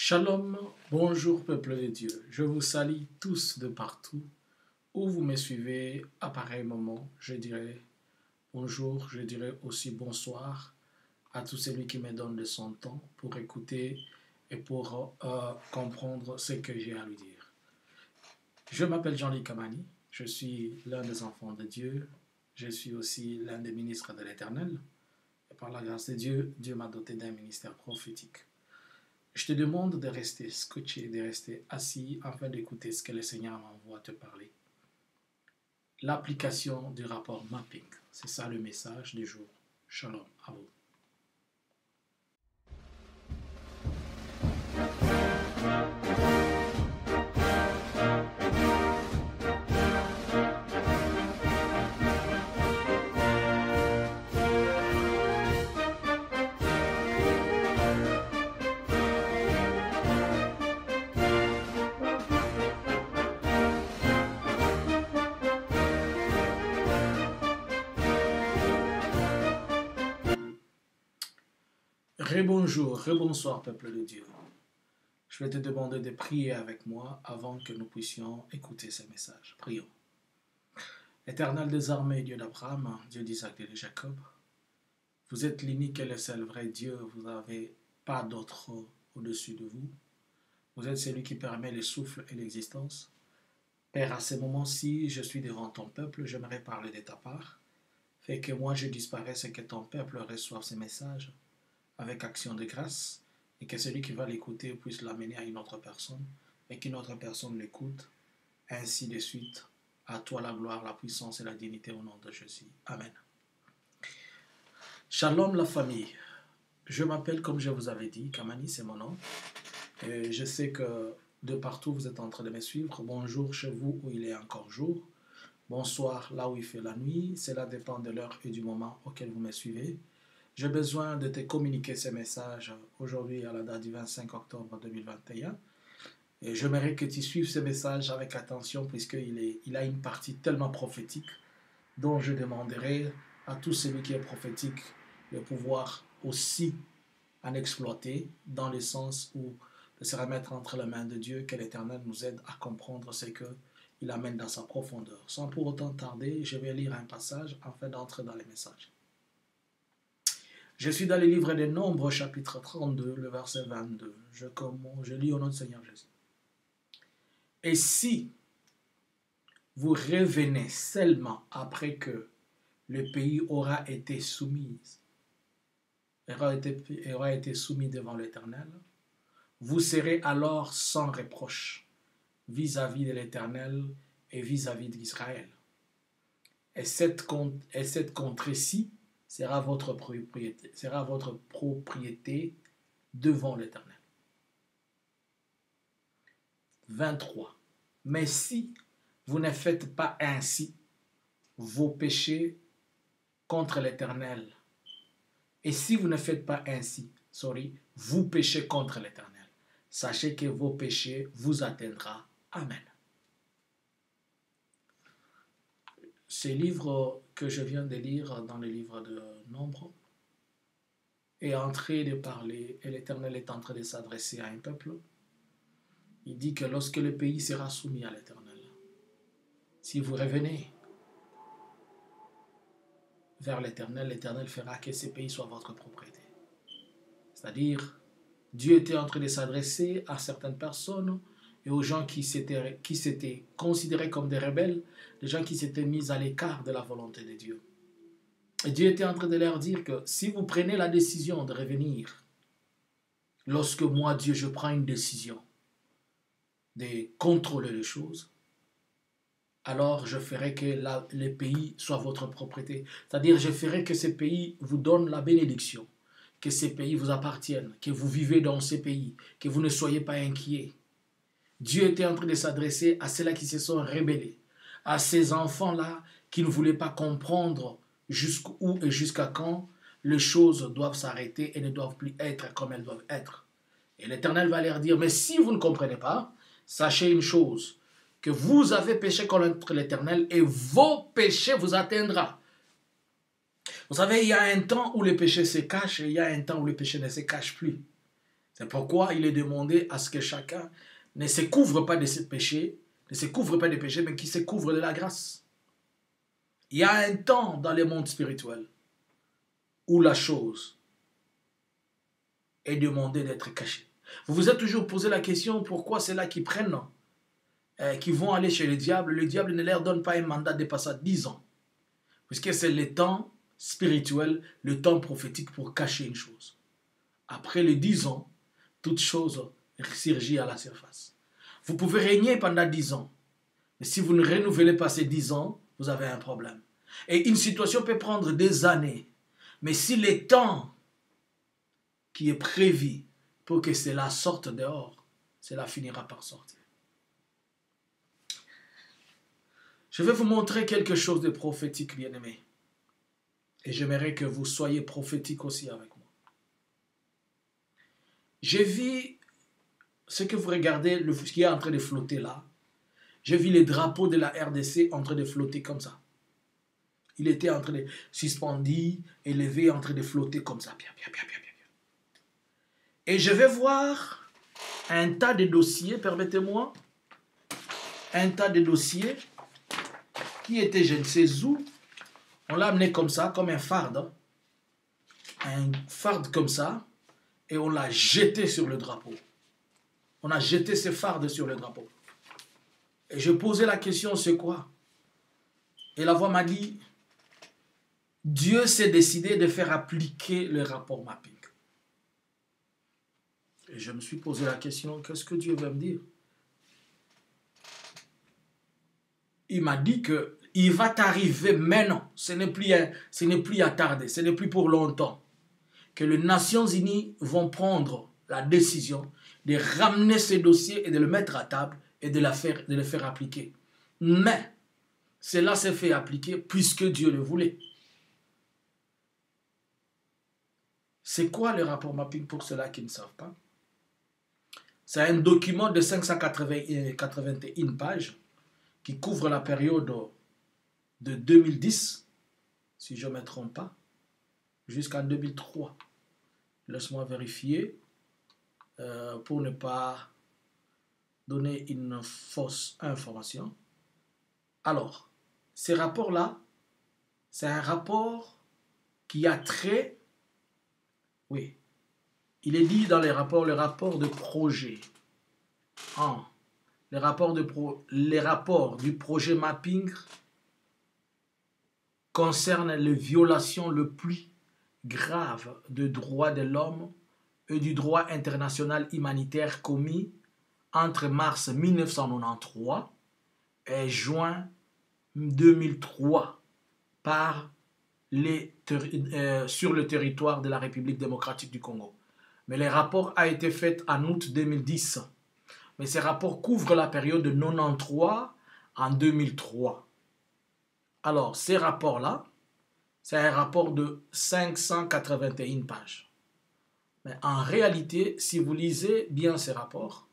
Shalom, bonjour peuple de Dieu. Je vous salue tous de partout. Où vous me suivez à pareil moment, je dirais bonjour, je dirais aussi bonsoir à tout celui qui me donne de son temps pour écouter et pour comprendre ce que j'ai à lui dire. Je m'appelle Jean-Luc Kamani, je suis l'un des enfants de Dieu, je suis aussi l'un des ministres de l'Éternel. Et par la grâce de Dieu, Dieu m'a doté d'un ministère prophétique. Je te demande de rester scotché, de rester assis afin d'écouter ce que le Seigneur m'envoie te parler. L'application du rapport mapping, c'est ça le message du jour. Shalom à vous. Rebonjour, rebonsoir peuple de Dieu. Je vais te demander de prier avec moi avant que nous puissions écouter ce message. Prions. Éternel des armées, Dieu d'Abraham, Dieu d'Isaac et de Jacob, vous êtes l'unique et le seul vrai Dieu, vous n'avez pas d'autre au-dessus de vous. Vous êtes celui qui permet le souffle et l'existence. Père, à ce moment-ci, je suis devant ton peuple, j'aimerais parler de ta part. Fais que moi je disparaisse et que ton peuple reçoive ces messages avec action de grâce, et que celui qui va l'écouter puisse l'amener à une autre personne, et qu'une autre personne l'écoute, ainsi de suite. À toi la gloire, la puissance et la dignité au nom de Jésus. Amen. Shalom la famille. Je m'appelle, comme je vous avais dit, Kamani, c'est mon nom. Et je sais que de partout vous êtes en train de me suivre. Bonjour chez vous où il est encore jour. Bonsoir là où il fait la nuit. Cela dépend de l'heure et du moment auquel vous me suivez. J'ai besoin de te communiquer ce message aujourd'hui à la date du 25 octobre 2021. Et j'aimerais que tu suives ce message avec attention puisqu'il a une partie tellement prophétique dont je demanderai à tout celui qui est prophétique de pouvoir aussi en exploiter dans le sens où de se remettre entre les mains de Dieu, que l'Éternel nous aide à comprendre ce qu'il amène dans sa profondeur. Sans pour autant tarder, je vais lire un passage afin d'entrer dans les messages. Je suis dans le livre des Nombres, chapitre 32, le verset 22. Je lis au nom du Seigneur Jésus. Et si vous revenez seulement après que le pays aura été soumis devant l'Éternel, vous serez alors sans reproche vis-à-vis de l'Éternel et vis-à-vis d'Israël. Et cette contrée-ci sera votre propriété devant l'Éternel. 23. Mais si vous ne faites pas ainsi, vos péchés contre l'Éternel. Et si vous ne faites pas ainsi, vous péchez contre l'Éternel. Sachez que vos péchés vous atteindront. Amen. Ce livre que je viens de lire dans le livre de Nombres est en train de parler, et l'Éternel est en train de s'adresser à un peuple. Il dit que lorsque le pays sera soumis à l'Éternel, si vous revenez vers l'Éternel, l'Éternel fera que ce pays soit votre propriété. C'est-à-dire, Dieu était en train de s'adresser à certaines personnes et aux gens qui s'étaient considérés comme des rebelles, des gens qui s'étaient mis à l'écart de la volonté de Dieu. Et Dieu était en train de leur dire que si vous prenez la décision de revenir, lorsque moi, Dieu, je prends une décision de contrôler les choses, alors je ferai que le pays soit votre propriété. C'est-à-dire, je ferai que ce pays vous donne la bénédiction, que ces pays vous appartiennent, que vous vivez dans ces pays, que vous ne soyez pas inquiets. Dieu était en train de s'adresser à ceux-là qui se sont rebellés, à ces enfants-là qui ne voulaient pas comprendre jusqu'où et jusqu'à quand les choses doivent s'arrêter et ne doivent plus être comme elles doivent être. Et l'Éternel va leur dire, mais si vous ne comprenez pas, sachez une chose, que vous avez péché contre l'Éternel et vos péchés vous atteindront. Vous savez, il y a un temps où le péché se cache et il y a un temps où le péché ne se cache plus. C'est pourquoi il est demandé à ce que chacun ne se couvre pas de ses péchés, ne se couvre pas des péchés, mais qu'il se couvre de la grâce. Il y a un temps dans le monde spirituel où la chose est demandée d'être cachée. Vous vous êtes toujours posé la question pourquoi c'est là qui prennent, qui vont aller chez le diable ne leur donne pas un mandat de passer 10 ans. Puisque c'est le temps spirituel, le temps prophétique pour cacher une chose. Après les 10 ans, toute chose surgit à la surface. Vous pouvez régner pendant 10 ans. Mais si vous ne renouvelez pas ces 10 ans, vous avez un problème. Et une situation peut prendre des années. Mais si le temps qui est prévu pour que cela sorte dehors, cela finira par sortir. Je vais vous montrer quelque chose de prophétique, bien-aimé. Et j'aimerais que vous soyez prophétique aussi avec moi. J'ai vu ce que vous regardez, ce qui est en train de flotter là. J'ai vu les drapeaux de la RDC en train de flotter comme ça. Il était en train de suspendu, élevé, en train de flotter comme ça. Et je vais voir un tas de dossiers, permettez-moi, un tas de dossiers qui étaient je ne sais où. On l'a amené comme ça, comme un farde comme ça, et on l'a jeté sur le drapeau. On a jeté ce farde sur le drapeau. Et je posais la question, c'est quoi? Et la voix m'a dit, Dieu s'est décidé de faire appliquer le rapport mapping. Et je me suis posé la question, qu'est-ce que Dieu veut me dire? Il m'a dit que il va t'arriver maintenant, ce n'est plus à tarder, ce n'est plus pour longtemps, que les Nations Unies vont prendre la décision de ramener ces dossiers et de le mettre à table et de le faire appliquer. Mais cela s'est fait appliquer puisque Dieu le voulait. C'est quoi le rapport mapping pour ceux-là qui ne savent pas? C'est un document de 581 pages qui couvre la période de 2010, si je ne me trompe pas, jusqu'en 2003. Laisse-moi vérifier pour ne pas donner une fausse information. Alors, ces rapports-là, c'est un rapport qui a trait, oui, il est dit dans les rapports, le rapport de projet. Les rapports du projet mapping concernent les violations les plus graves des droits de l'homme et du droit international humanitaire commis entre mars 1993 et juin 2003 sur le territoire de la République démocratique du Congo. Mais le rapport a été fait en août 2010. Mais ces rapports couvrent la période de 1993 en 2003. Alors, ces rapports-là, c'est un rapport de 581 pages. Mais en réalité, si vous lisez bien ces rapports,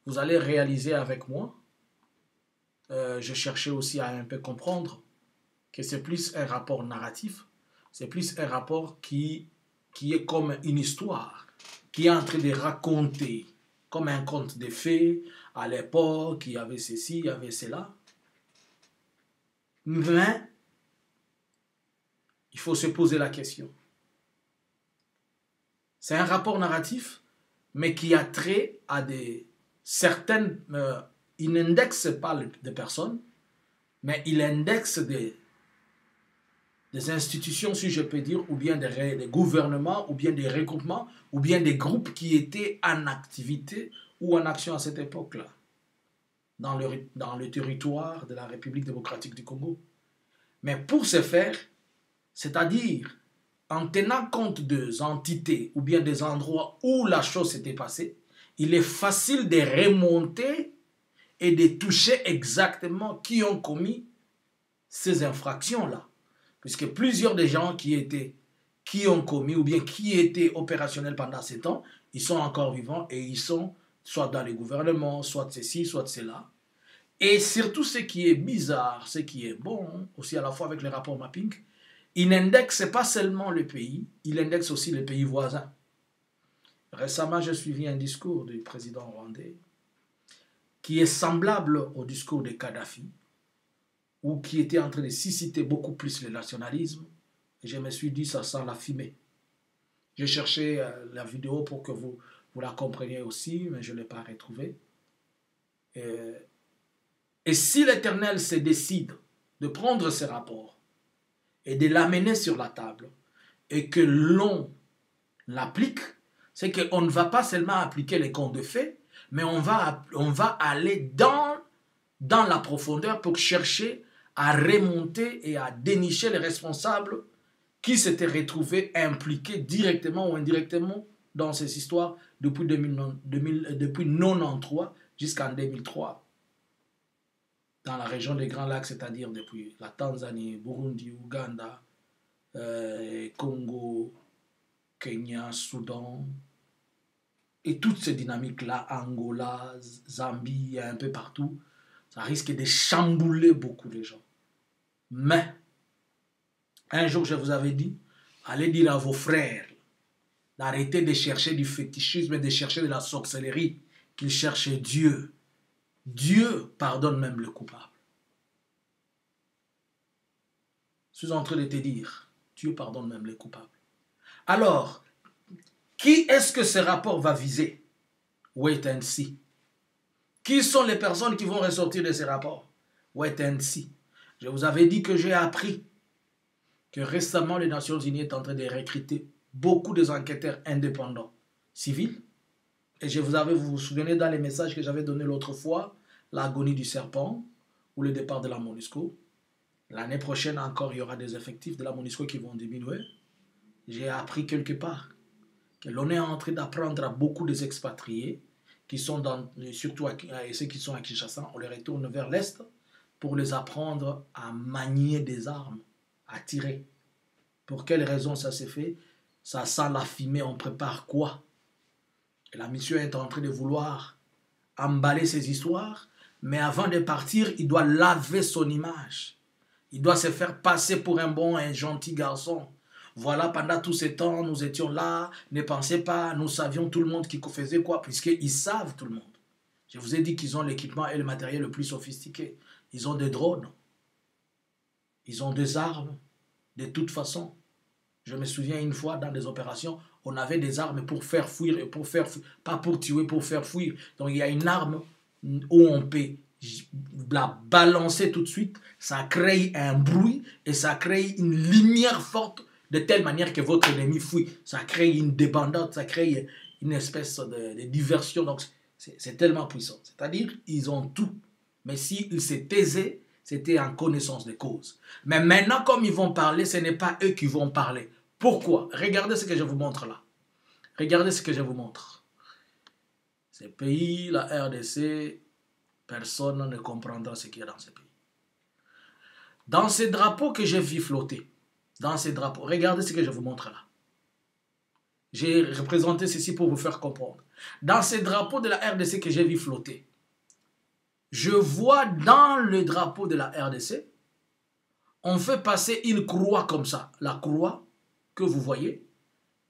vous allez réaliser avec moi, je cherchais aussi à un peu comprendre, que c'est plus un rapport narratif, c'est plus un rapport qui est comme une histoire, qui est en train de raconter, comme un conte de fées, à l'époque, il y avait ceci, il y avait cela. Mais, il faut se poser la question. C'est un rapport narratif, mais qui a trait à certaines... il n'indexe pas des personnes, mais il indexe des institutions, si je peux dire, ou bien des gouvernements, ou bien des regroupements, ou bien des groupes qui étaient en activité ou en action à cette époque-là, dans le territoire de la République démocratique du Congo. Mais pour ce faire, c'est-à-dire en tenant compte des entités ou bien des endroits où la chose s'était passée, il est facile de remonter et de toucher exactement qui ont commis ces infractions-là. Puisque plusieurs des gens qui ont commis ou bien qui étaient opérationnels pendant ces temps, ils sont encore vivants et ils sont soit dans les gouvernements, soit ceci, soit cela. Et surtout ce qui est bizarre, ce qui est bon, aussi à la fois avec le rapport mapping, il n'indexe pas seulement le pays, il indexe aussi les pays voisins. Récemment, j'ai suivi un discours du président rwandais qui est semblable au discours de Kadhafi, ou qui était en train de susciter beaucoup plus le nationalisme. Et je me suis dit, ça sent la fumée. J'ai cherché la vidéo pour que vous la compreniez aussi, mais je ne l'ai pas retrouvée. Et si l'Éternel se décide de prendre ce rapport et de l'amener sur la table, et que l'on l'applique, c'est qu'on ne va pas seulement appliquer les contes de fées, mais on va aller dans la profondeur pour chercher à remonter et à dénicher les responsables qui s'étaient retrouvés impliqués directement ou indirectement dans ces histoires depuis 1993 jusqu'en 2003, dans la région des Grands Lacs, c'est-à-dire depuis la Tanzanie, Burundi, Ouganda, Congo, Kenya, Soudan, et toutes ces dynamiques-là, Angola, Zambie, un peu partout, ça risque de chambouler beaucoup de gens. Mais, un jour, je vous avais dit, allez dire à vos frères d'arrêter de chercher du fétichisme et de chercher de la sorcellerie, qu'ils cherchent Dieu. Dieu pardonne même le coupable. Je suis en train de te dire, Dieu pardonne même les coupables. Alors, qui est-ce que ce rapport va viser? Wait and see. Qui sont les personnes qui vont ressortir de ces rapports? Wait and see. Je vous avais dit que j'ai appris que récemment les Nations Unies est en train de recruter beaucoup d'enquêteurs indépendants civils. Et vous vous souvenez dans les messages que j'avais donnés l'autre fois, l'agonie du serpent ou le départ de la MONUSCO. L'année prochaine encore, il y aura des effectifs de la MONUSCO qui vont diminuer. J'ai appris quelque part que l'on est en train d'apprendre à beaucoup des expatriés qui sont surtout ceux qui sont à Kinshasa, on les retourne vers l'Est pour les apprendre à manier des armes, à tirer. Pour quelle raison ça s'est fait? Ça sent la fumée, on prépare quoi? Et la mission est en train de vouloir emballer ces histoires, mais avant de partir, il doit laver son image. Il doit se faire passer pour un bon, un gentil garçon. Voilà, pendant tous ces temps, nous étions là, ne pensez pas, nous savions tout le monde qui faisait quoi, puisqu'ils savent tout le monde. Je vous ai dit qu'ils ont l'équipement et le matériel le plus sophistiqué. Ils ont des drones, ils ont des armes, de toute façon. Je me souviens une fois, dans des opérations, on avait des armes pour faire fuir, pas pour tuer, pour faire fuir. Donc il y a une arme où on peut la balancer tout de suite, ça crée un bruit et ça crée une lumière forte de telle manière que votre ennemi fuit. Ça crée une débandade, ça crée une espèce de diversion. Donc c'est tellement puissant. C'est-à-dire ils ont tout. Mais s'ils se taisaient, c'était en connaissance de cause. Mais maintenant, comme ils vont parler, ce n'est pas eux qui vont parler. Pourquoi? Regardez ce que je vous montre là. Regardez ce que je vous montre. Ces pays, la RDC, personne ne comprendra ce qu'il y a dans ces pays. Dans ces drapeaux que j'ai vu flotter, dans ces drapeaux, regardez ce que je vous montre là. J'ai représenté ceci pour vous faire comprendre. Dans ces drapeaux de la RDC que j'ai vu flotter, je vois dans le drapeau de la RDC, on fait passer une croix comme ça. La croix que vous voyez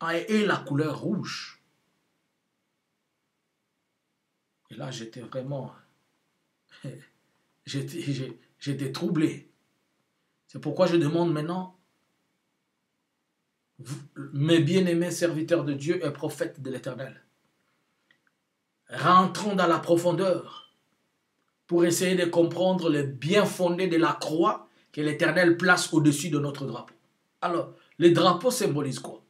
est la couleur rouge. Et là, j'étais vraiment... J'étais troublé. C'est pourquoi je demande maintenant, mes bien-aimés serviteurs de Dieu et prophètes de l'Éternel, rentrons dans la profondeur pour essayer de comprendre le bien fondé de la croix que l'Éternel place au-dessus de notre drapeau. Alors, les drapeaux symbolisent quoi?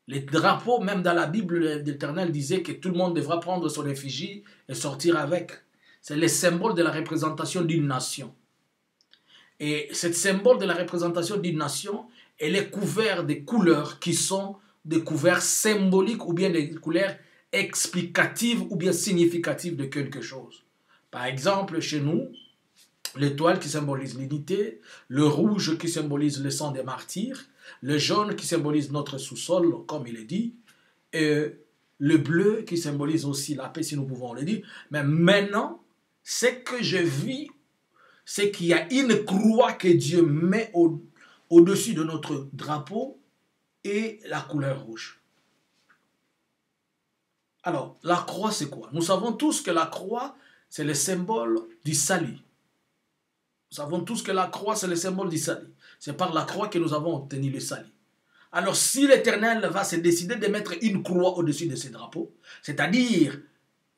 Les drapeaux, même dans la Bible, l'Éternel disait que tout le monde devra prendre son effigie et sortir avec. C'est le symbole de la représentation d'une nation. Et ce symbole de la représentation d'une nation, elle est couverte de couleurs qui sont des couleurs symboliques ou bien des couleurs explicatives ou bien significatives de quelque chose. Par exemple, chez nous, l'étoile qui symbolise l'unité, le rouge qui symbolise le sang des martyrs, le jaune qui symbolise notre sous-sol, comme il est dit, et le bleu qui symbolise aussi la paix, si nous pouvons le dire. Mais maintenant, ce que je vis, c'est qu'il y a une croix que Dieu met au-dessus de notre drapeau et la couleur rouge. Alors, la croix, c'est quoi? Nous savons tous que la croix, c'est le symbole du salut. Nous savons tous que la croix, c'est le symbole du salut. C'est par la croix que nous avons obtenu le salut. Alors, si l'Éternel va se décider de mettre une croix au-dessus de ses drapeaux, c'est-à-dire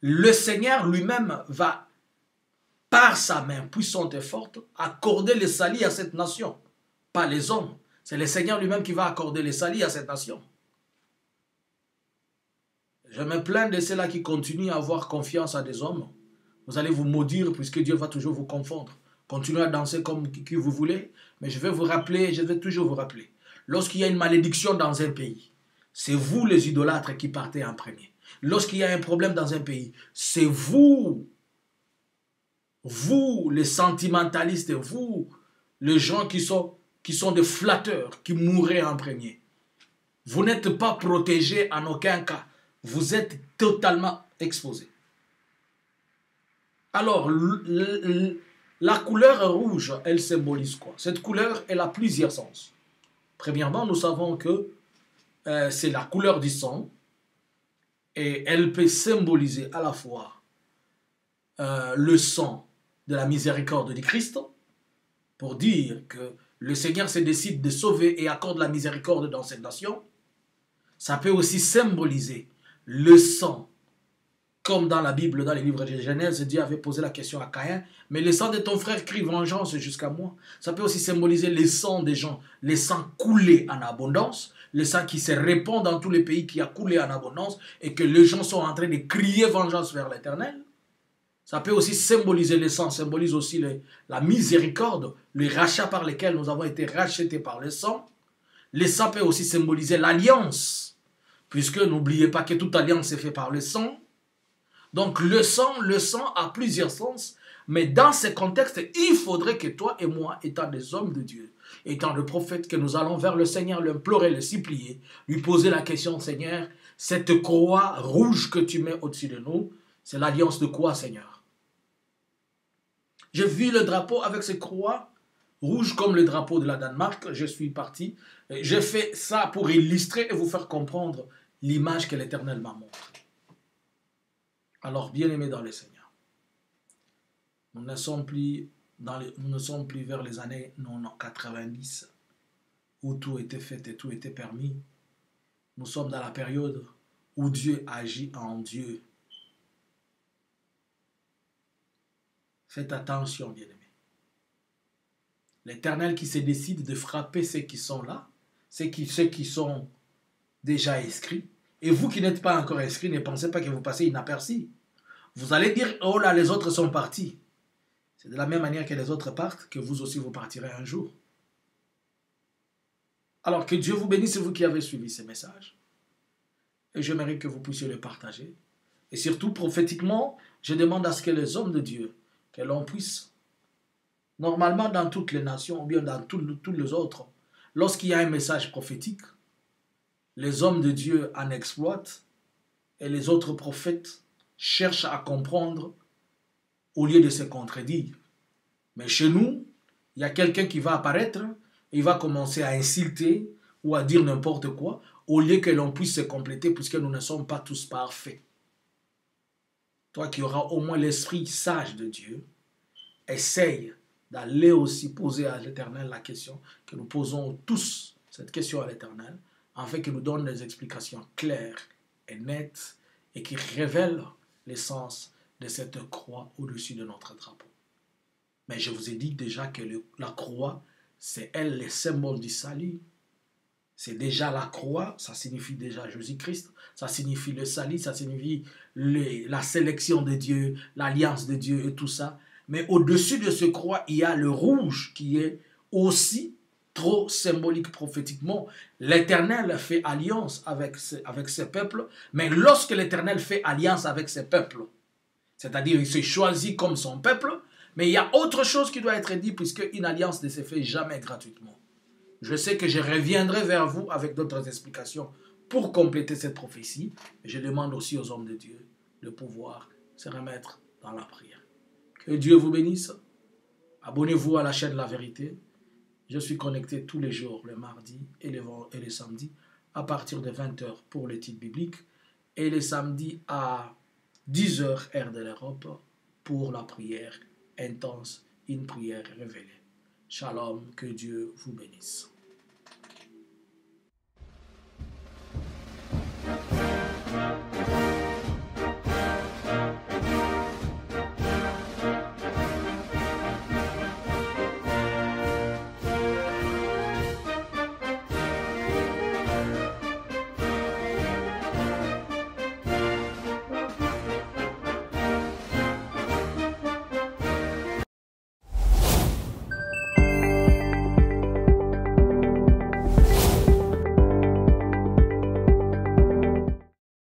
le Seigneur lui-même va, par sa main puissante et forte, accorder le salut à cette nation. Pas les hommes. C'est le Seigneur lui-même qui va accorder le salut à cette nation. Je me plains de ceux-là qui continuent à avoir confiance à des hommes. Vous allez vous maudire puisque Dieu va toujours vous confondre. Continuez à danser comme qui vous voulez, mais je vais vous rappeler, je vais toujours vous rappeler. Lorsqu'il y a une malédiction dans un pays, c'est vous les idolâtres qui partez en premier. Lorsqu'il y a un problème dans un pays, c'est vous les sentimentalistes, vous les gens qui sont des flatteurs, qui mourrez en premier. Vous n'êtes pas protégés en aucun cas. Vous êtes totalement exposés. Alors, la couleur rouge, elle symbolise quoi? Cette couleur, elle a plusieurs sens. Premièrement, nous savons que c'est la couleur du sang et elle peut symboliser à la fois le sang de la miséricorde du Christ pour dire que le Seigneur se décide de sauver et accorde la miséricorde dans cette nation. Ça peut aussi symboliser le sang. Comme dans la Bible, dans les livres de Genèse, Dieu avait posé la question à Caïn, mais le sang de ton frère crie vengeance jusqu'à moi. Ça peut aussi symboliser le sang des gens, le sang coulé en abondance, le sang qui se répand dans tous les pays qui a coulé en abondance et que les gens sont en train de crier vengeance vers l'Éternel. Ça peut aussi symboliser le sang, symbolise aussi la miséricorde, le rachat par lequel nous avons été rachetés par le sang. Le sang peut aussi symboliser l'alliance, puisque n'oubliez pas que toute alliance est faite par le sang. Donc le sang a plusieurs sens, mais dans ce contexte, il faudrait que toi et moi, étant des hommes de Dieu, étant des prophètes, que nous allons vers le Seigneur, l'implorer, le supplier, lui poser la question, Seigneur, cette croix rouge que tu mets au-dessus de nous, c'est l'alliance de quoi, Seigneur? Je vis le drapeau avec cette croix rouge comme le drapeau de la Danemark, je suis parti. J'ai fait ça pour illustrer et vous faire comprendre l'image que l'Éternel m'a montrée. Alors, bien-aimés dans le Seigneur, nous ne sommes plus vers les années 90 où tout était fait et tout était permis. Nous sommes dans la période où Dieu agit en Dieu. Faites attention, bien-aimés. L'Éternel qui se décide de frapper ceux qui sont là, ceux qui sont déjà inscrits. Et vous qui n'êtes pas encore inscrits, ne pensez pas que vous passez inaperçus. Vous allez dire, oh là, les autres sont partis. C'est de la même manière que les autres partent, que vous aussi vous partirez un jour. Alors que Dieu vous bénisse, vous qui avez suivi ces messages. Et j'aimerais que vous puissiez le partager. Et surtout, prophétiquement, je demande à ce que les hommes de Dieu, que l'on puisse, normalement dans toutes les nations, ou bien dans tous les autres, lorsqu'il y a un message prophétique, les hommes de Dieu en exploitent et les autres prophètes cherchent à comprendre au lieu de se contredire. Mais chez nous, il y a quelqu'un qui va apparaître et il va commencer à insulter ou à dire n'importe quoi au lieu que l'on puisse se compléter puisque nous ne sommes pas tous parfaits. Toi qui auras au moins l'esprit sage de Dieu, essaye d'aller aussi poser à l'Éternel la question, que nous posons tous cette question à l'Éternel, afin qu'il nous donne des explications claires et nettes et qui révèlent l'essence de cette croix au-dessus de notre drapeau. Mais je vous ai dit déjà que la croix, c'est elle le symbole du salut. C'est déjà la croix, ça signifie déjà Jésus-Christ, ça signifie le salut, ça signifie la sélection de Dieu, l'alliance de Dieu et tout ça. Mais au-dessus de ce croix, il y a le rouge qui est aussi trop symbolique prophétiquement. L'Éternel fait alliance avec ses peuples, mais lorsque l'Éternel fait alliance avec ses peuples, c'est-à-dire il se choisit comme son peuple, mais il y a autre chose qui doit être dit puisque une alliance ne se fait jamais gratuitement. Je sais que je reviendrai vers vous avec d'autres explications pour compléter cette prophétie. Je demande aussi aux hommes de Dieu de pouvoir se remettre dans la prière. Que Dieu vous bénisse. Abonnez-vous à la chaîne La Vérité. Je suis connecté tous les jours, le mardi et le samedi, à partir de 20 h pour l'étude biblique. et les samedis à 10 h heure de l'Europe pour la prière intense, une prière révélée. Shalom, que Dieu vous bénisse.